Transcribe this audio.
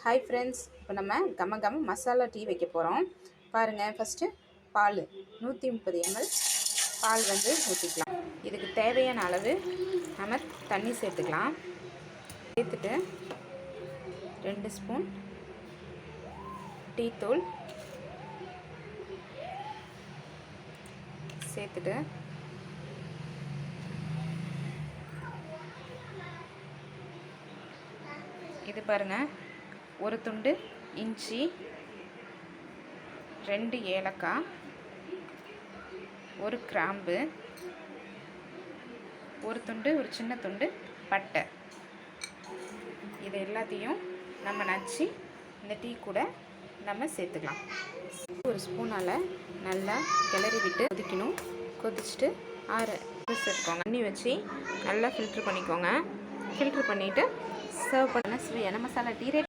Hi friends, இப்போ நம்ம கம மசாலா டீ வைக்க போகிறோம். பாருங்கள், ஃபஸ்ட்டு பால் 130 ml பால் ஊற்றிக்கலாம். இதுக்கு தேவையான அளவு நம்ம தண்ணி சேர்த்துக்கலாம். சேர்த்துட்டு 2 ஸ்பூன் டீத்தூள் சேர்த்துட்டு இது பாருங்கள், ஒரு துண்டு இஞ்சி, 2 ஏலக்காய், ஒரு கிராம்பு, ஒரு சின்ன துண்டு பட்டை. இது எல்லாத்தையும் நம்ம நச்சு இந்த டீ கூட நம்ம சேர்த்துக்கலாம். ஒரு ஸ்பூனால் நல்லா கிளறி விட்டு கொதிக்கணும். கொதிச்சுட்டு சேர்த்துக்கோங்க. தண்ணி வச்சு நல்லா ஃபில்ட்ரு பண்ணிக்கோங்க. ஃபில்ட்ரு பண்ணிவிட்டு சர்வ் பண்ண சுவையான மசாலா டீ ரெடி.